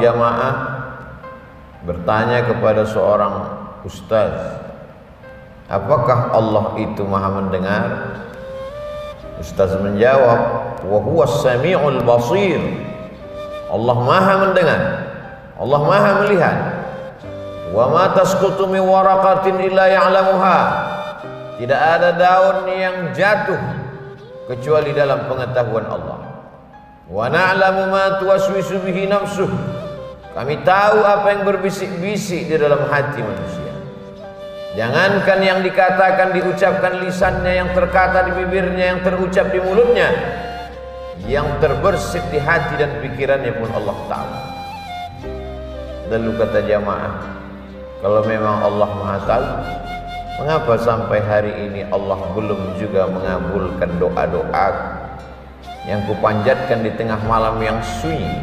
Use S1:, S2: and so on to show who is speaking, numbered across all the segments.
S1: jamaah bertanya kepada seorang ustaz, apakah Allah itu maha mendengar? Ustaz menjawab, wa huwas sami'ul basir. Allah maha mendengar, Allah maha melihat. Wa ma tasqutu min waraqatin illa ya'lamuha. Tidak ada daun yang jatuh kecuali dalam pengetahuan Allah. Wa na'lamu ma tuwaswisu bihi nafsuh. Kami tahu apa yang berbisik-bisik di dalam hati manusia. Jangankan yang dikatakan, diucapkan lisannya, yang terkata di bibirnya, yang terucap di mulutnya, yang terbersit di hati dan pikirannya pun Allah tahu. Lalu kata jamaah, kalau memang Allah maha tahu, mengapa sampai hari ini Allah belum juga mengabulkan doa-doa yang kupanjatkan di tengah malam yang sunyi,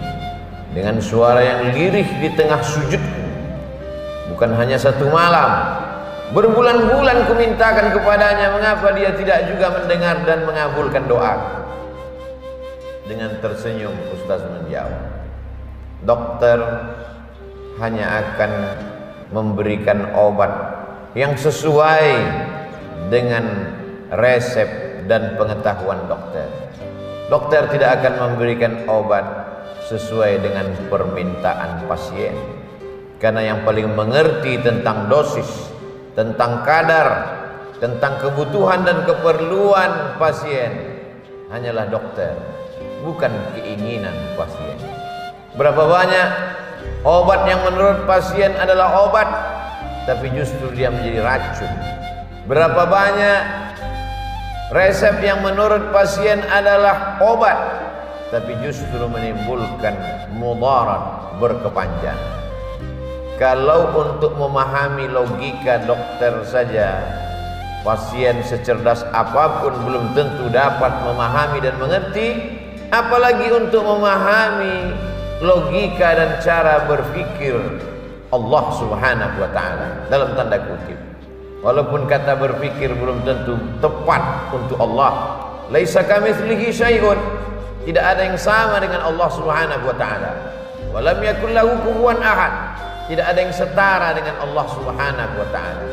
S1: dengan suara yang lirih di tengah sujudku? Bukan hanya satu malam, berbulan-bulan kumintakan kepadanya, mengapa dia tidak juga mendengar dan mengabulkan doa? Dengan tersenyum Ustaz menjawab, dokter hanya akan memberikan obat yang sesuai dengan resep dan pengetahuan dokter. Dokter tidak akan memberikan obat sesuai dengan permintaan pasien, karena yang paling mengerti tentang dosis, tentang kadar, tentang kebutuhan dan keperluan pasien hanyalah dokter, bukan keinginan pasien. Berapa banyak obat yang menurut pasien adalah obat, tapi justru dia menjadi racun. Berapa banyak resep yang menurut pasien adalah obat, tapi justru menimbulkan mudarat berkepanjangan. Kalau untuk memahami logika dokter saja, pasien secerdas apapun belum tentu dapat memahami dan mengerti, apalagi untuk memahami logika dan cara berpikir Allah Subhanahu wa ta'ala, dalam tanda kutip. Walaupun kata berpikir belum tentu tepat untuk Allah. Laisa kamitslihi syai'un, tidak ada yang sama dengan Allah Subhanahu wa ta'ala. Walam yakul lahu kufuwan ahad, tidak ada yang setara dengan Allah Subhanahu wa ta'ala.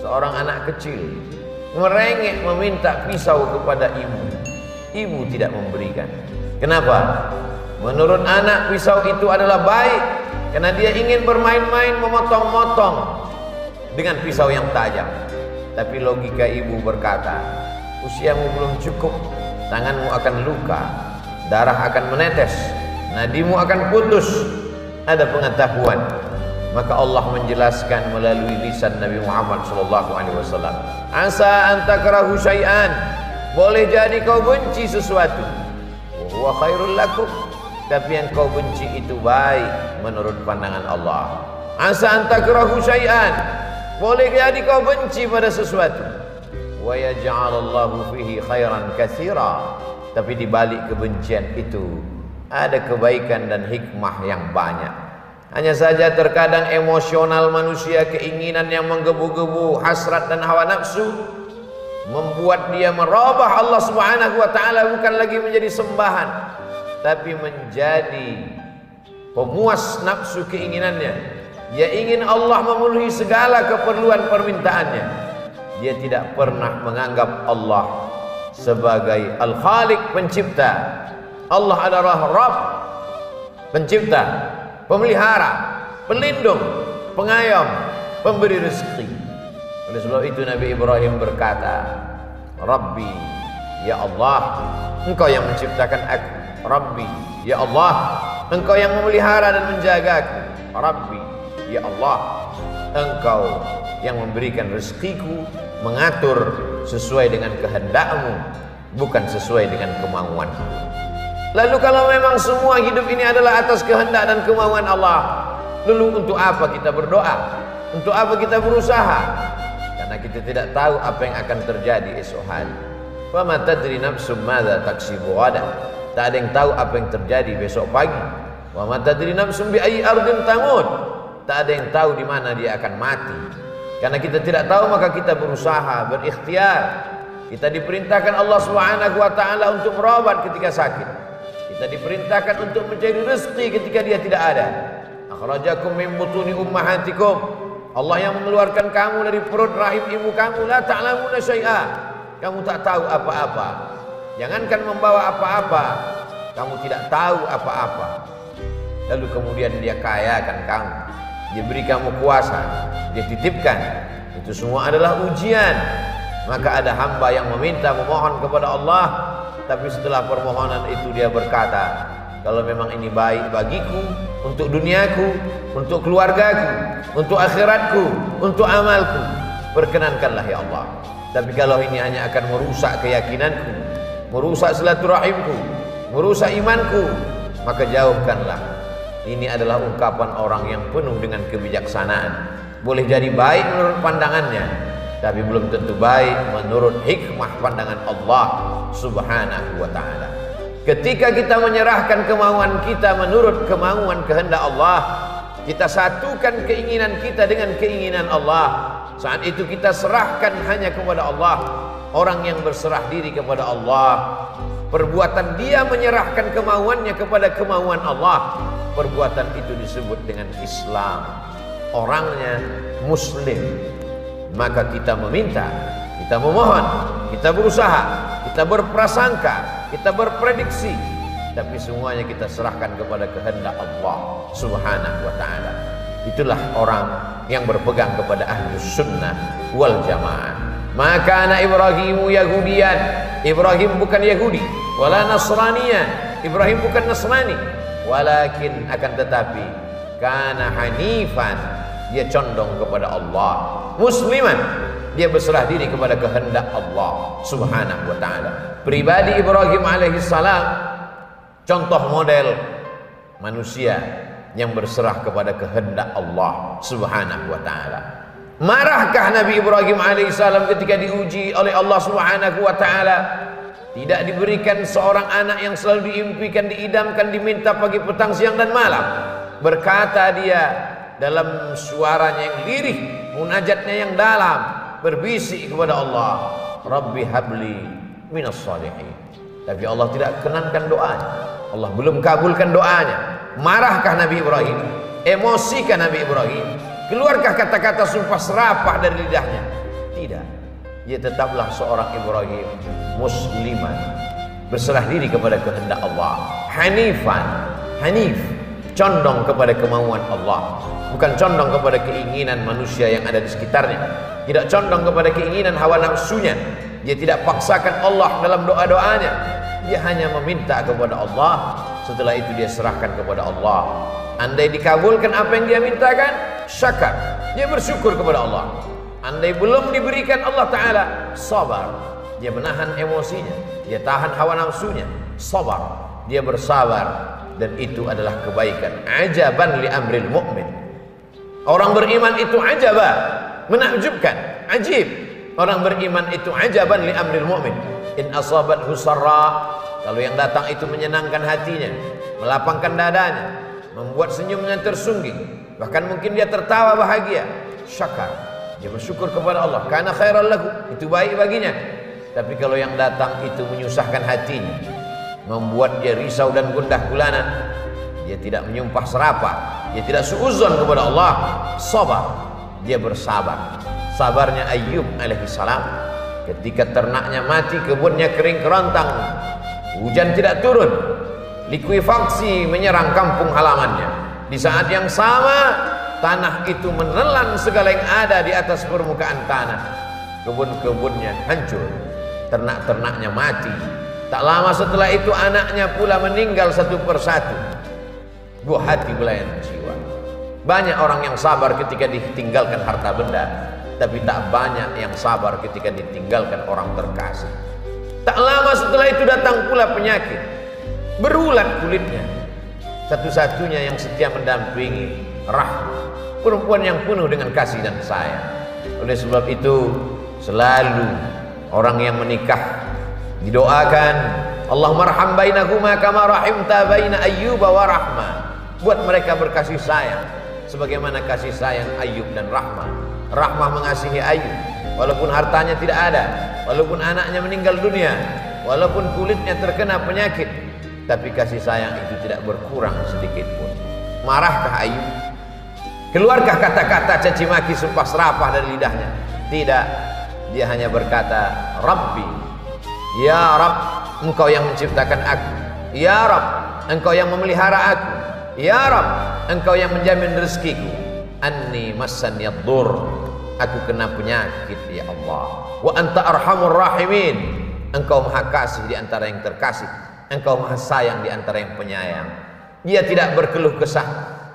S1: Seorang anak kecil merengek meminta pisau kepada ibu, ibu tidak memberikan. Kenapa? Menurut anak pisau itu adalah baik, karena dia ingin bermain-main memotong-motong dengan pisau yang tajam. Tapi logika ibu berkata, usiamu belum cukup, tanganmu akan luka, darah akan menetes, nadimu akan putus. Ada pengetahuan. Maka Allah menjelaskan melalui lisan Nabi Muhammad SAW, asa an takrahu syai'an, boleh jadi kau benci sesuatu, wa huwa khairul lakum, tapi yang kau benci itu baik menurut pandangan Allah. Asa an takrahu syai'an, boleh jadi kau benci pada sesuatu, wa yaj'alallahu fihi khairan katsira, tapi di balik kebencian itu ada kebaikan dan hikmah yang banyak. Hanya saja terkadang emosional manusia, keinginan yang menggebu-gebu, hasrat dan hawa nafsu membuat dia merubah Allah Subhanahu wa ta'ala bukan lagi menjadi sembahan, tapi menjadi pemuas nafsu keinginannya. Dia ingin Allah memenuhi segala keperluan permintaannya. Dia tidak pernah menganggap Allah sebagai Al-Khaliq, pencipta. Allah adalah Rabb, pencipta, pemelihara, pelindung, pengayom, pemberi rezeki. Oleh sebab itu Nabi Ibrahim berkata, Rabbi, ya Allah, Engkau yang menciptakan aku. Rabbi, ya Allah, Engkau yang memelihara dan menjagaku. Rabbi, ya Allah, Engkau yang memberikan rezekiku, mengatur sesuai dengan kehendak-Mu, bukan sesuai dengan kemauan-Mu. Lalu kalau memang semua hidup ini adalah atas kehendak dan kemauan Allah, lalu untuk apa kita berdoa? Untuk apa kita berusaha? Karena kita tidak tahu apa yang akan terjadi esok hari. Wa ma tadri nafsum madza taksibu ghadan. Tak ada yang tahu apa yang terjadi besok pagi. Wa ma tadri nafsum bi ayyi ardin tamut. Tak ada yang tahu di mana dia akan mati. Karena kita tidak tahu, maka kita berusaha, berikhtiar. Kita diperintahkan Allah Subhanahu wa ta'ala untuk berobat ketika sakit. Kita diperintahkan untuk mencari rezeki ketika dia tidak ada. Akhrajakum min butuni ummahatikum. Allah yang mengeluarkan kamu dari perut rahim ibu kamu. La ta'lamuna syai'a. Kamu tak tahu apa-apa. Jangankan membawa apa-apa, kamu tidak tahu apa-apa. Lalu kemudian dia kayakan kamu, dia beri kamu kuasa, dia titipkan. Itu semua adalah ujian. Maka ada hamba yang meminta, memohon kepada Allah, tapi setelah permohonan itu dia berkata, kalau memang ini baik bagiku, untuk duniaku, untuk keluargaku, untuk akhiratku, untuk amalku, perkenankanlah ya Allah. Tapi kalau ini hanya akan merusak keyakinanku, merusak silaturahimku, merusak imanku, maka jauhkanlah. Ini adalah ungkapan orang yang penuh dengan kebijaksanaan. Boleh jadi baik menurut pandangannya, tapi belum tentu baik menurut hikmah pandangan Allah Subhanahu wa ta'ala. Ketika kita menyerahkan kemauan kita menurut kemauan kehendak Allah, kita satukan keinginan kita dengan keinginan Allah. Saat itu kita serahkan hanya kepada Allah. Orang yang berserah diri kepada Allah, perbuatan dia menyerahkan kemauannya kepada kemauan Allah, perbuatan itu disebut dengan Islam. Orangnya Muslim. Maka kita meminta, kita memohon, kita berusaha, kita berprasangka, kita berprediksi, tapi semuanya kita serahkan kepada kehendak Allah Subhanahu wa ta'ala. Itulah orang yang berpegang kepada Ahlus Sunnah wal Jamaah. Maka anak Ibrahimu Yahudian, Ibrahim bukan Yahudi, wala Nasraniyan, Ibrahim bukan Nasrani, walakin akan tetapi kana hanifan, dia condong kepada Allah, musliman, dia berserah diri kepada kehendak Allah Subhanahu wa ta'ala. Pribadi Ibrahim alaihissalam contoh model manusia yang berserah kepada kehendak Allah Subhanahu wa ta'ala. Marahkah Nabi Ibrahim alaihissalam ketika diuji oleh Allah Subhanahu wa ta'ala? Tidak diberikan seorang anak yang selalu diimpikan, diidamkan, diminta pagi, petang, siang dan malam. Berkata dia dalam suaranya yang lirih, munajatnya yang dalam, berbisik kepada Allah, Rabbi habli minas salihin. Tapi Allah tidak kenankan doanya, Allah belum kabulkan doanya. Marahkah Nabi Ibrahim? Emosikah Nabi Ibrahim? Keluarkah kata-kata sumpah serapah dari lidahnya? Tidak. Dia tetaplah seorang Ibrahim musliman, berserah diri kepada kehendak Allah. Hanifan, hanif, condong kepada kemauan Allah, bukan condong kepada keinginan manusia yang ada di sekitarnya, tidak condong kepada keinginan hawa nafsunya. Dia tidak paksakan Allah dalam doa-doanya. Dia hanya meminta kepada Allah, setelah itu dia serahkan kepada Allah. Andai dikabulkan apa yang dia mintakan, syakar, dia bersyukur kepada Allah. Andai belum diberikan, Allah Ta'ala sabar, dia menahan emosinya, dia tahan hawa nafsunya, sabar, dia bersabar. Dan itu adalah kebaikan. Ajaban li amril mu'min. Orang beriman itu ajaba, menakjubkan, ajib. Orang beriman itu ajaban li amril mu'min. In asabathu sarra, kalau yang datang itu menyenangkan hatinya, melapangkan dadanya, membuat senyumnya tersungging, bahkan mungkin dia tertawa bahagia, syakar, dia bersyukur kepada Allah, karena khairal lahu, itu baik baginya. Tapi kalau yang datang itu menyusahkan hatinya, membuat dia risau dan gundah gulana, dia tidak menyumpah serapah, dia tidak suudzon kepada Allah, sabar, dia bersabar. Sabarnya Ayyub alaihissalam ketika ternaknya mati, kebunnya kering kerontang, hujan tidak turun, likuifaksi menyerang kampung halamannya. Di saat yang sama tanah itu menelan segala yang ada di atas permukaan tanah. Kebun-kebunnya hancur, ternak-ternaknya mati. Tak lama setelah itu anaknya pula meninggal satu persatu. Buah hati belayan jiwa. Banyak orang yang sabar ketika ditinggalkan harta benda, tapi tak banyak yang sabar ketika ditinggalkan orang terkasih. Tak lama setelah itu datang pula penyakit, berulat kulitnya. Satu-satunya yang setia mendampingi Rahma, perempuan yang penuh dengan kasih dan sayang. Oleh sebab itu selalu orang yang menikah didoakan, Allahumma arham bainahuma kama rahimta baina Ayyuba wa Rahma. Buat mereka berkasih sayang sebagaimana kasih sayang Ayyub dan Rahma. Rahmah mengasihi Ayyub walaupun hartanya tidak ada, walaupun anaknya meninggal dunia, walaupun kulitnya terkena penyakit, tapi kasih sayang itu tidak berkurang sedikit pun. Marahkah Ayyub? Keluarkah kata-kata caci maki sumpah serapah dari lidahnya? Tidak. Dia hanya berkata, Rabbi, ya Rabb, engkau yang menciptakan aku. Ya Rabb, engkau yang memelihara aku. Ya Rabb, engkau yang menjamin rezekiku. Anni massaniyad dur, aku kena penyakit ya Allah. Wa anta arhamur rahimin, engkau maha kasih di antara yang terkasih, engkau maha sayang di antara yang penyayang. Dia tidak berkeluh kesah,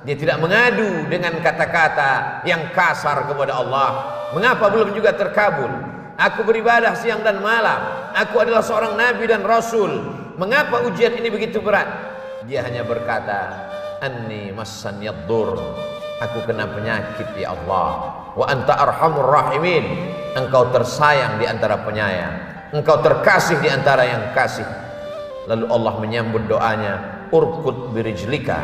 S1: dia tidak mengadu dengan kata-kata yang kasar kepada Allah. Mengapa belum juga terkabul? Aku beribadah siang dan malam, aku adalah seorang nabi dan rasul. Mengapa ujian ini begitu berat? Dia hanya berkata, anni massaniyad dur, aku kena penyakit ya Allah. Wa anta arhamur rahimin, engkau tersayang di antara penyayang, engkau terkasih di antara yang kasih. Lalu Allah menyambut doanya, urkud birijlika,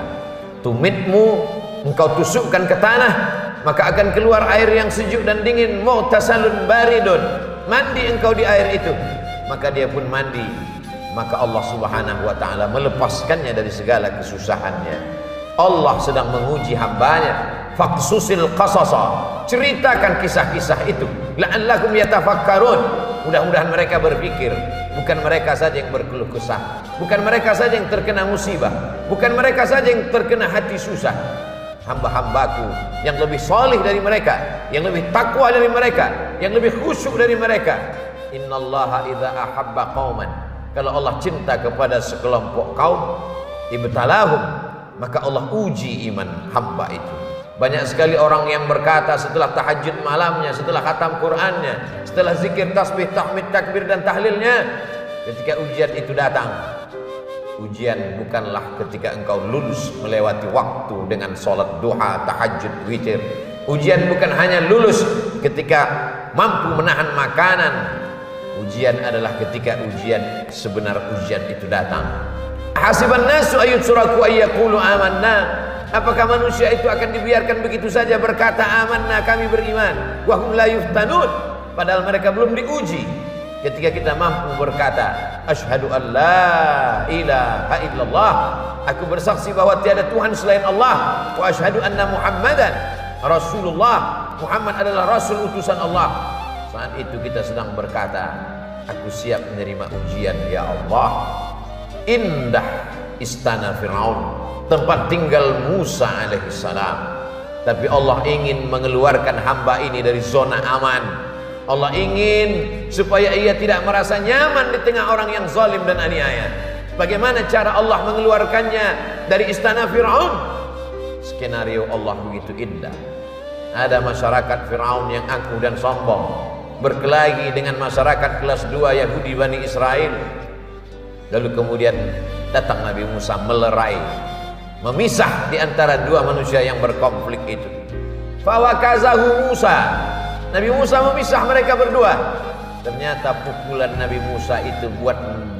S1: tumitmu, engkau tusukkan ke tanah, maka akan keluar air yang sejuk dan dingin. Mughtasalun baridun, mandi engkau di air itu. Maka dia pun mandi. Maka Allah subhanahu wa ta'ala melepaskannya dari segala kesusahannya. Allah sedang menguji hambanya. Faqsusil qasasa, ceritakan kisah-kisah itu, la'allakum yatafakkarun, mudah-mudahan mereka berpikir. Bukan mereka saja yang berkeluh kesah, bukan mereka saja yang terkena musibah, bukan mereka saja yang terkena hati susah. Hamba-hambaku yang lebih salih dari mereka, yang lebih takwa dari mereka, yang lebih khusyuk dari mereka. Innallaha idza ahabba qauman, kalau Allah cinta kepada sekelompok kaum, ibtalahum, maka Allah uji iman hamba itu. Banyak sekali orang yang berkata setelah tahajud malamnya, setelah khatam Qur'annya, setelah zikir, tasbih, tahmid, takbir dan tahlilnya, ketika ujian itu datang, ujian bukanlah ketika engkau lulus melewati waktu dengan sholat duha, tahajud, witir. Ujian bukan hanya lulus ketika mampu menahan makanan. Ujian adalah ketika ujian, sebenar ujian itu datang. Hasiban nasu ayyutsraku ayyaqulu amanna, apakah manusia itu akan dibiarkan begitu saja berkata amanna, kami beriman, wa hum la yuftanun, padahal mereka belum diuji. Ketika kita mampu berkata asyhadu an la ilaha illallah, aku bersaksi bahwa tiada Tuhan selain Allah, wa asyhadu anna Muhammadan Rasulullah, Muhammad adalah rasul utusan Allah. Saat itu kita sedang berkata, aku siap menerima ujian ya Allah. Indah istana Fir'aun, tempat tinggal Musa alaihissalam, tapi Allah ingin mengeluarkan hamba ini dari zona aman. Allah ingin supaya ia tidak merasa nyaman di tengah orang yang zalim dan aniaya. Bagaimana cara Allah mengeluarkannya dari istana Fir'aun? Skenario Allah begitu indah. Ada masyarakat Fir'aun yang angkuh dan sombong, berkelahi dengan masyarakat kelas 2 Yahudi Bani Israel. Lalu kemudian datang Nabi Musa melerai, memisah di antara dua manusia yang berkonflik itu. Fawakazahu Musa, Nabi Musa memisah mereka berdua. Ternyata pukulan Nabi Musa itu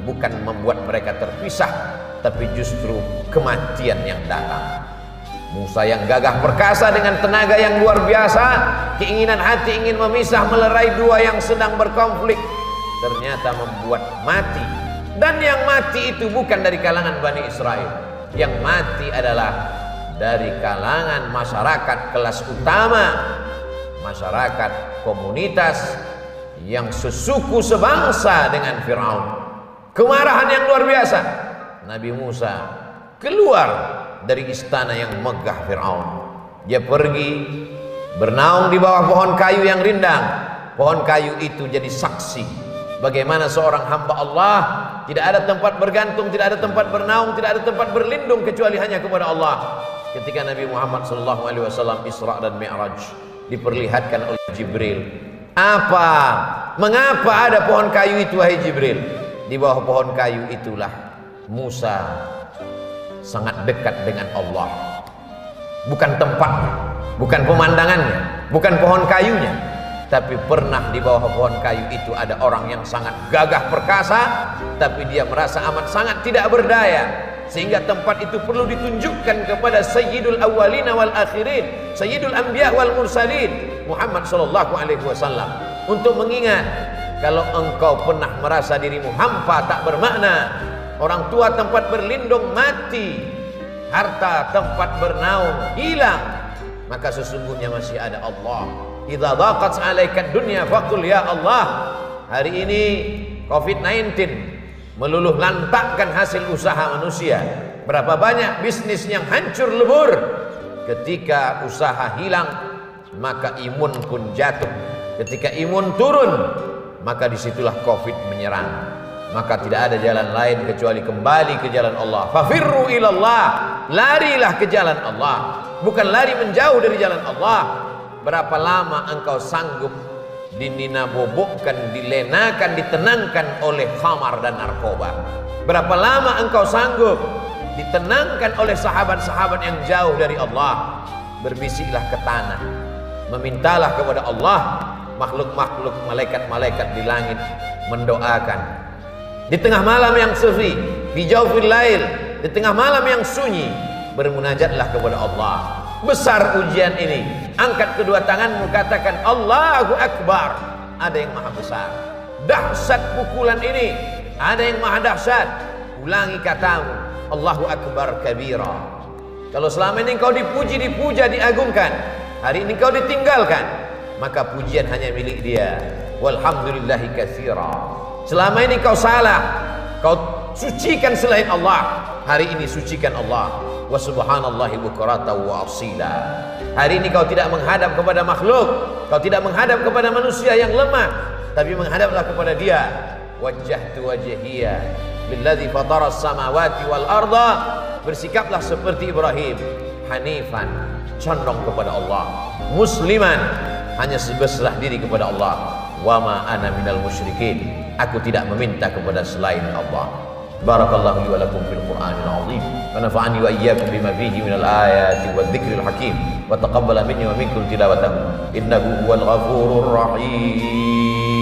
S1: bukan membuat mereka terpisah, tapi justru kematian yang datang. Musa yang gagah perkasa dengan tenaga yang luar biasa, keinginan hati ingin memisah melerai dua yang sedang berkonflik, ternyata membuat mati. Dan yang mati itu bukan dari kalangan Bani Israel, yang mati adalah dari kalangan masyarakat kelas utama, masyarakat komunitas yang sesuku sebangsa dengan Fir'aun. Kemarahan yang luar biasa. Nabi Musa keluar dari istana yang megah Fir'aun. Dia pergi bernaung di bawah pohon kayu yang rindang. Pohon kayu itu jadi saksi bagaimana seorang hamba Allah tidak ada tempat bergantung, tidak ada tempat bernaung, tidak ada tempat berlindung kecuali hanya kepada Allah. Ketika Nabi Muhammad SAW Isra dan Mi'raj, diperlihatkan oleh Jibril. Mengapa ada pohon kayu itu wahai Jibril? Di bawah pohon kayu itulah Musa sangat dekat dengan Allah. Bukan tempatnya, bukan pemandangannya, bukan pohon kayunya, tapi pernah di bawah pohon kayu itu ada orang yang sangat gagah perkasa, tapi dia merasa amat sangat tidak berdaya, sehingga tempat itu perlu ditunjukkan kepada Sayyidul Awwalin wal Akhirin, Sayyidul Anbiya wal Mursalin, Muhammad SAW, untuk mengingat kalau engkau pernah merasa dirimu hampa tak bermakna, orang tua tempat berlindung mati, harta tempat bernaung hilang, maka sesungguhnya masih ada Allah. Idza dhaqat 'alaika dunya faqul ya Allah. Hari ini COVID-19 meluluh lantakkan hasil usaha manusia. Berapa banyak bisnis yang hancur lebur. Ketika usaha hilang, maka imun pun jatuh. Ketika imun turun, maka disitulah COVID menyerang. Maka tidak ada jalan lain kecuali kembali ke jalan Allah. Fafirru ilallah, larilah ke jalan Allah, bukan lari menjauh dari jalan Allah. Berapa lama engkau sanggup dininabobokkan, dilenakan, ditenangkan oleh khamar dan narkoba? Berapa lama engkau sanggup ditenangkan oleh sahabat-sahabat yang jauh dari Allah? Berbisiklah ke tanah, memintalah kepada Allah. Makhluk-makhluk, malaikat-malaikat di langit mendoakan. Di tengah malam yang sepi, di jawfil lail, di tengah malam yang sunyi, bermunajatlah kepada Allah. Besar ujian ini. Angkat kedua tanganmu, katakan Allahu Akbar. Ada yang maha besar. Dahsyat pukulan ini. Ada yang maha dahsyat. Ulangi katamu, Allahu Akbar kabira. Kalau selama ini kau dipuji, dipuja, diagungkan, hari ini kau ditinggalkan, maka pujian hanya milik Dia. Walhamdulillahi katsira. Selama ini kau salah, kau sucikan selain Allah, hari ini sucikan Allah. Wa subhanallahi bukratan wa asila. Hari ini kau tidak menghadap kepada makhluk, kau tidak menghadap kepada manusia yang lemah, tapi menghadaplah kepada Dia. Wajjahtu wajhiya lilladzi fataras samawati wal arda. Bersikaplah seperti Ibrahim, hanifan, condong kepada Allah, musliman, hanya berserah diri kepada Allah. Wa ma ana minal musyrikin, aku tidak meminta kepada selain Allah. Barakallahu li wa lakum fil Qur'anil azim wa nafa'ani wa iyyakum bima fihi minal ayati wadh-dhikril hakim wa taqabbala minni wa minkum tilawatahu innahu huwal ghafurur rahim.